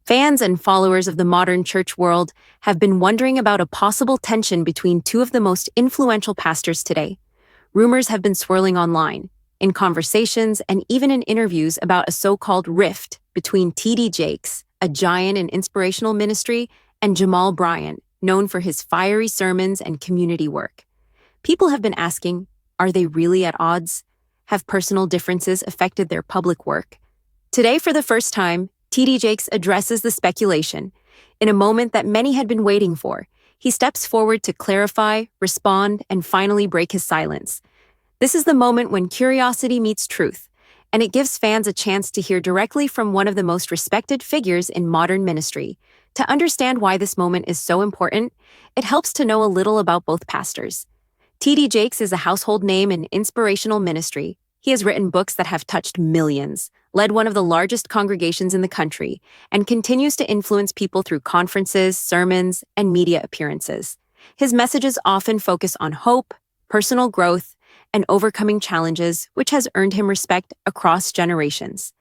Fans and followers of the modern church world have been wondering about a possible tension between two of the most influential pastors today. Rumors have been swirling online, in conversations, and even in interviews about a so-called rift between T.D. Jakes, a giant in inspirational ministry, and Jamal Bryant, known for his fiery sermons and community work. People have been asking, are they really at odds? Have personal differences affected their public work? Today, for the first time, T.D. Jakes addresses the speculation. In a moment that many had been waiting for, he steps forward to clarify, respond, and finally break his silence. This is the moment when curiosity meets truth, and it gives fans a chance to hear directly from one of the most respected figures in modern ministry. To understand why this moment is so important, it helps to know a little about both pastors. T.D. Jakes is a household name in inspirational ministry. He has written books that have touched millions, led one of the largest congregations in the country, and continues to influence people through conferences, sermons, and media appearances. His messages often focus on hope, personal growth, and overcoming challenges, which has earned him respect across generations.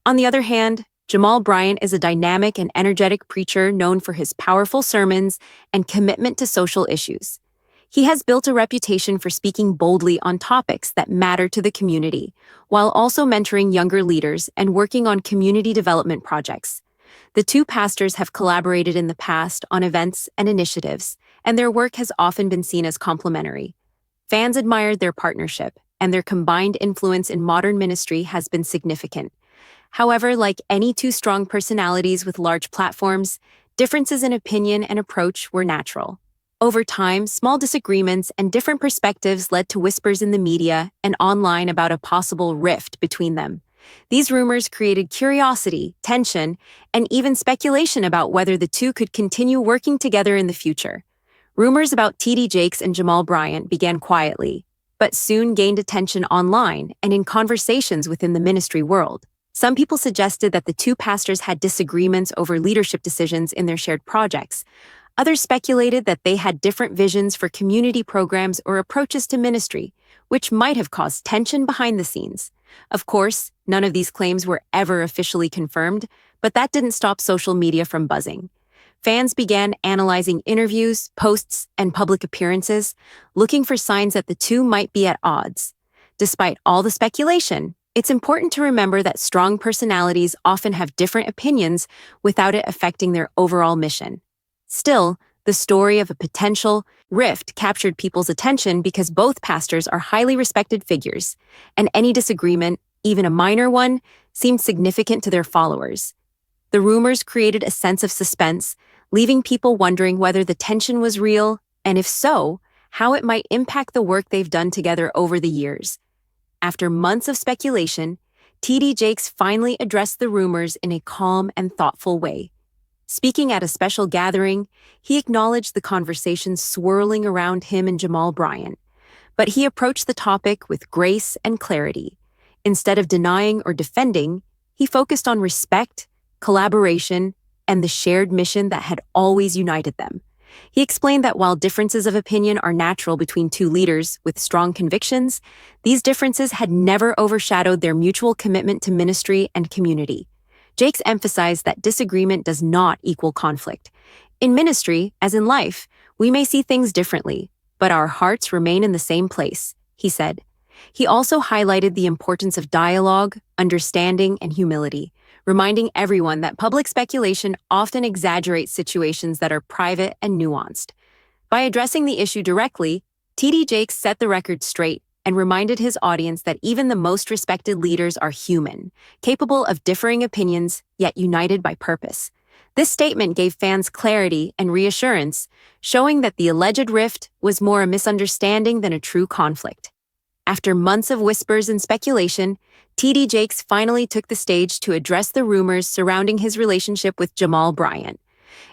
On the other hand, Jamal Bryant is a dynamic and energetic preacher known for his powerful sermons and commitment to social issues. He has built a reputation for speaking boldly on topics that matter to the community, while also mentoring younger leaders and working on community development projects. The two pastors have collaborated in the past on events and initiatives, and their work has often been seen as complementary. Fans admired their partnership, and their combined influence in modern ministry has been significant. However, like any two strong personalities with large platforms, differences in opinion and approach were natural. Over time, small disagreements and different perspectives led to whispers in the media and online about a possible rift between them. These rumors created curiosity, tension, and even speculation about whether the two could continue working together in the future. Rumors about T.D. Jakes and Jamal Bryant began quietly, but soon gained attention online and in conversations within the ministry world. Some people suggested that the two pastors had disagreements over leadership decisions in their shared projects. Others speculated that they had different visions for community programs or approaches to ministry, which might have caused tension behind the scenes. Of course, none of these claims were ever officially confirmed, but that didn't stop social media from buzzing. Fans began analyzing interviews, posts, and public appearances, looking for signs that the two might be at odds. Despite all the speculation, it's important to remember that strong personalities often have different opinions without it affecting their overall mission. Still, the story of a potential rift captured people's attention because both pastors are highly respected figures, and any disagreement, even a minor one, seemed significant to their followers. The rumors created a sense of suspense, leaving people wondering whether the tension was real, and if so, how it might impact the work they've done together over the years. After months of speculation, T.D. Jakes finally addressed the rumors in a calm and thoughtful way. Speaking at a special gathering, he acknowledged the conversation swirling around him and Jamal Bryant, but he approached the topic with grace and clarity. Instead of denying or defending, he focused on respect, collaboration, and the shared mission that had always united them. He explained that while differences of opinion are natural between two leaders with strong convictions, these differences had never overshadowed their mutual commitment to ministry and community. Jakes emphasized that disagreement does not equal conflict. In ministry, as in life, we may see things differently, but our hearts remain in the same place, he said. He also highlighted the importance of dialogue, understanding, and humility, reminding everyone that public speculation often exaggerates situations that are private and nuanced. By addressing the issue directly, T.D. Jakes set the record straight and reminded his audience that even the most respected leaders are human, capable of differing opinions, yet united by purpose. This statement gave fans clarity and reassurance, showing that the alleged rift was more a misunderstanding than a true conflict. After months of whispers and speculation, T.D. Jakes finally took the stage to address the rumors surrounding his relationship with Jamal Bryant.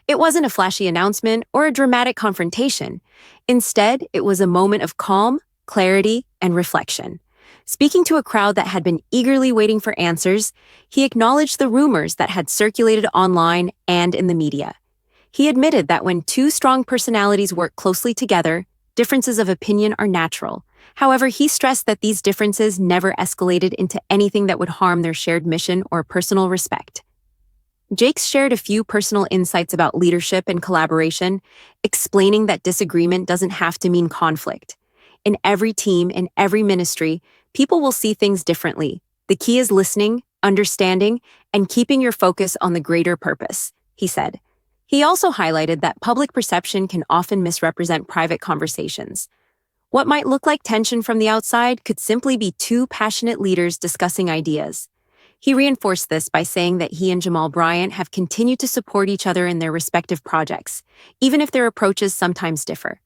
It wasn't a flashy announcement or a dramatic confrontation. Instead, it was a moment of calm, clarity, and reflection. Speaking to a crowd that had been eagerly waiting for answers, he acknowledged the rumors that had circulated online and in the media. He admitted that when two strong personalities work closely together, differences of opinion are natural. However, he stressed that these differences never escalated into anything that would harm their shared mission or personal respect. Jakes shared a few personal insights about leadership and collaboration, explaining that disagreement doesn't have to mean conflict. In every team, in every ministry, people will see things differently. The key is listening, understanding, and keeping your focus on the greater purpose, he said. He also highlighted that public perception can often misrepresent private conversations. What might look like tension from the outside could simply be two passionate leaders discussing ideas. He reinforced this by saying that he and Jamal Bryant have continued to support each other in their respective projects, even if their approaches sometimes differ.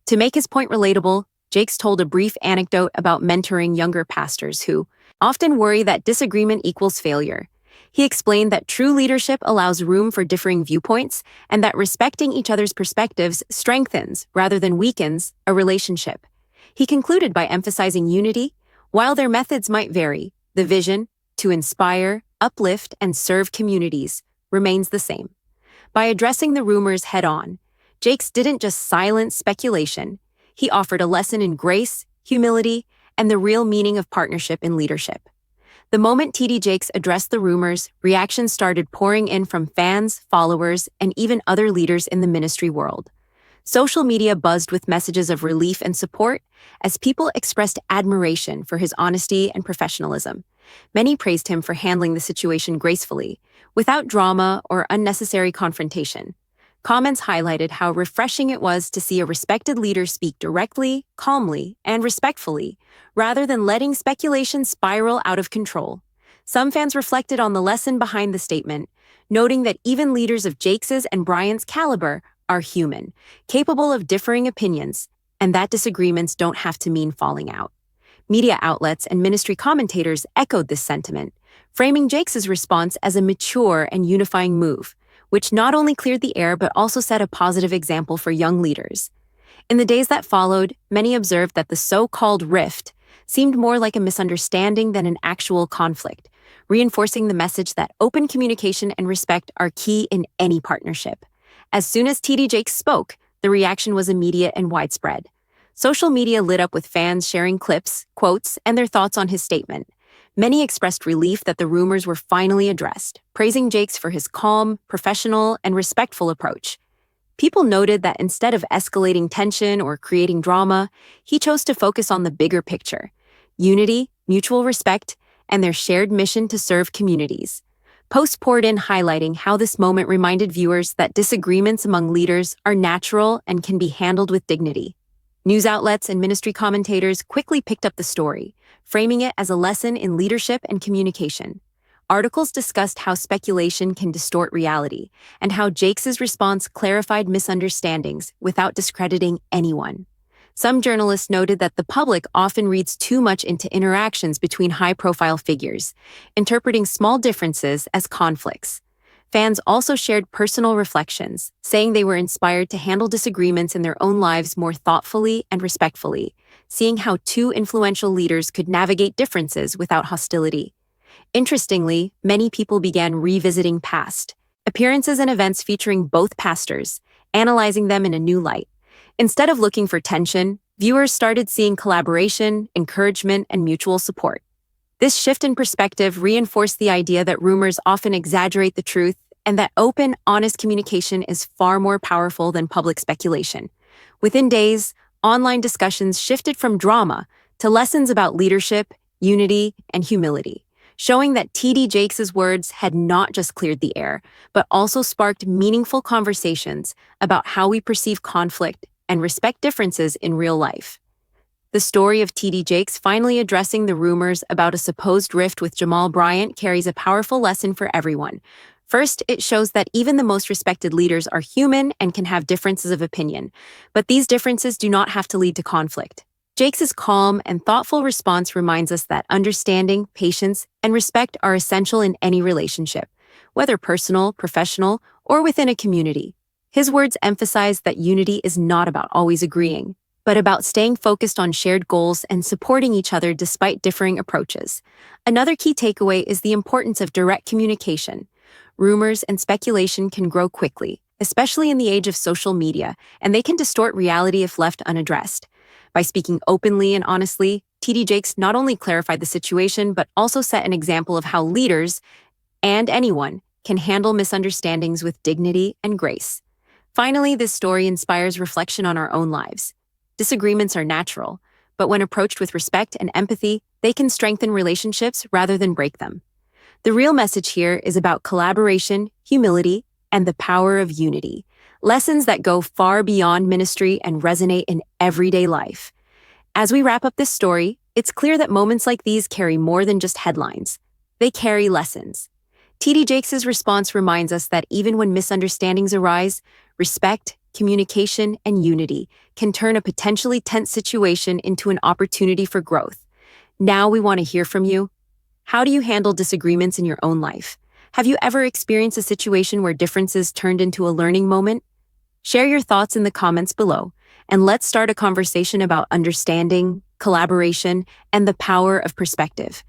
To make his point relatable, Jakes told a brief anecdote about mentoring younger pastors who often worry that disagreement equals failure. He explained that true leadership allows room for differing viewpoints and that respecting each other's perspectives strengthens, rather than weakens, a relationship. He concluded by emphasizing unity. While their methods might vary, the vision, to inspire, uplift, and serve communities, remains the same. By addressing the rumors head-on, Jakes didn't just silence speculation, he offered a lesson in grace, humility, and the real meaning of partnership in leadership. The moment TD Jakes addressed the rumors, reactions started pouring in from fans, followers, and even other leaders in the ministry world. Social media buzzed with messages of relief and support as people expressed admiration for his honesty and professionalism. Many praised him for handling the situation gracefully, without drama or unnecessary confrontation. Comments highlighted how refreshing it was to see a respected leader speak directly, calmly, and respectfully, rather than letting speculation spiral out of control. Some fans reflected on the lesson behind the statement, noting that even leaders of Jakes's and Bryant's caliber are human, capable of differing opinions, and that disagreements don't have to mean falling out. Media outlets and ministry commentators echoed this sentiment, framing Jakes's response as a mature and unifying move, which not only cleared the air but also set a positive example for young leaders. In the days that followed, many observed that the so-called rift seemed more like a misunderstanding than an actual conflict, reinforcing the message that open communication and respect are key in any partnership. As soon as TD Jakes spoke, the reaction was immediate and widespread. Social media lit up with fans sharing clips, quotes, and their thoughts on his statement. Many expressed relief that the rumors were finally addressed, praising Jakes for his calm, professional, and respectful approach. People noted that instead of escalating tension or creating drama, he chose to focus on the bigger picture: unity, mutual respect, and their shared mission to serve communities. Posts poured in highlighting how this moment reminded viewers that disagreements among leaders are natural and can be handled with dignity. News outlets and ministry commentators quickly picked up the story, framing it as a lesson in leadership and communication. Articles discussed how speculation can distort reality and how Jakes's response clarified misunderstandings without discrediting anyone. Some journalists noted that the public often reads too much into interactions between high-profile figures, interpreting small differences as conflicts. Fans also shared personal reflections, saying they were inspired to handle disagreements in their own lives more thoughtfully and respectfully, seeing how two influential leaders could navigate differences without hostility. Interestingly, many people began revisiting past appearances and events featuring both pastors, analyzing them in a new light. Instead of looking for tension, viewers started seeing collaboration, encouragement, and mutual support. This shift in perspective reinforced the idea that rumors often exaggerate the truth and that open, honest communication is far more powerful than public speculation. Within days, online discussions shifted from drama to lessons about leadership, unity, and humility, showing that TD Jakes' words had not just cleared the air, but also sparked meaningful conversations about how we perceive conflict and respect differences in real life. The story of TD Jakes finally addressing the rumors about a supposed rift with Jamal Bryant carries a powerful lesson for everyone. First, it shows that even the most respected leaders are human and can have differences of opinion, but these differences do not have to lead to conflict. Jakes' calm and thoughtful response reminds us that understanding, patience, and respect are essential in any relationship, whether personal, professional, or within a community. His words emphasize that unity is not about always agreeing, but about staying focused on shared goals and supporting each other despite differing approaches. Another key takeaway is the importance of direct communication. Rumors and speculation can grow quickly, especially in the age of social media, and they can distort reality if left unaddressed. By speaking openly and honestly, TD Jakes not only clarified the situation, but also set an example of how leaders, and anyone, can handle misunderstandings with dignity and grace. Finally, this story inspires reflection on our own lives. Disagreements are natural, but when approached with respect and empathy, they can strengthen relationships rather than break them. The real message here is about collaboration, humility, and the power of unity, lessons that go far beyond ministry and resonate in everyday life. As we wrap up this story, it's clear that moments like these carry more than just headlines. They carry lessons. T.D. Jakes' response reminds us that even when misunderstandings arise, respect, communication, and unity can turn a potentially tense situation into an opportunity for growth. Now we want to hear from you. How do you handle disagreements in your own life? Have you ever experienced a situation where differences turned into a learning moment? Share your thoughts in the comments below, and let's start a conversation about understanding, collaboration, and the power of perspective.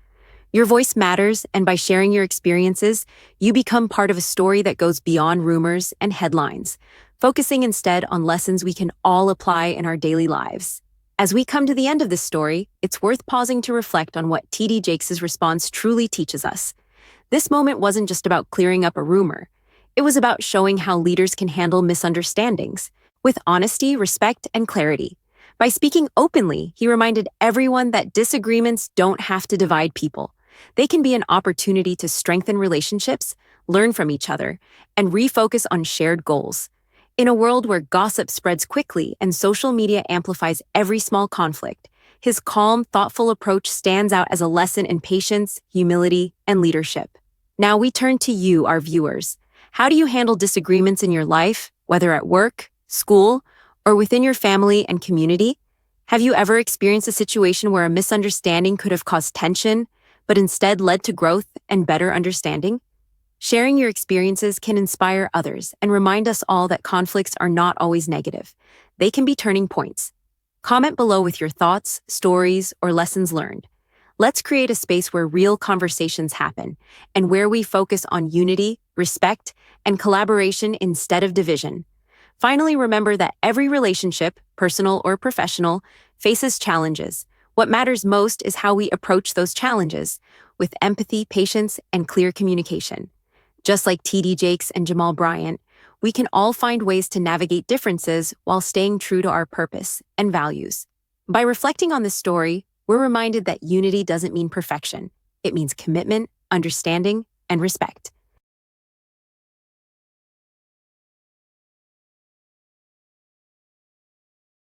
Your voice matters, and by sharing your experiences, you become part of a story that goes beyond rumors and headlines, focusing instead on lessons we can all apply in our daily lives. As we come to the end of this story, it's worth pausing to reflect on what T.D. Jakes' response truly teaches us. This moment wasn't just about clearing up a rumor. It was about showing how leaders can handle misunderstandings with honesty, respect, and clarity. By speaking openly, he reminded everyone that disagreements don't have to divide people. They can be an opportunity to strengthen relationships, learn from each other, and refocus on shared goals. In a world where gossip spreads quickly and social media amplifies every small conflict, his calm, thoughtful approach stands out as a lesson in patience, humility, and leadership. Now we turn to you, our viewers. How do you handle disagreements in your life, whether at work, school, or within your family and community? Have you ever experienced a situation where a misunderstanding could have caused tension, but instead led to growth and better understanding? Sharing your experiences can inspire others and remind us all that conflicts are not always negative. They can be turning points. Comment below with your thoughts, stories, or lessons learned. Let's create a space where real conversations happen and where we focus on unity, respect, and collaboration instead of division. Finally, remember that every relationship, personal or professional, faces challenges. What matters most is how we approach those challenges, with empathy, patience, and clear communication. Just like T.D. Jakes and Jamal Bryant, we can all find ways to navigate differences while staying true to our purpose and values. By reflecting on this story, we're reminded that unity doesn't mean perfection. It means commitment, understanding, and respect.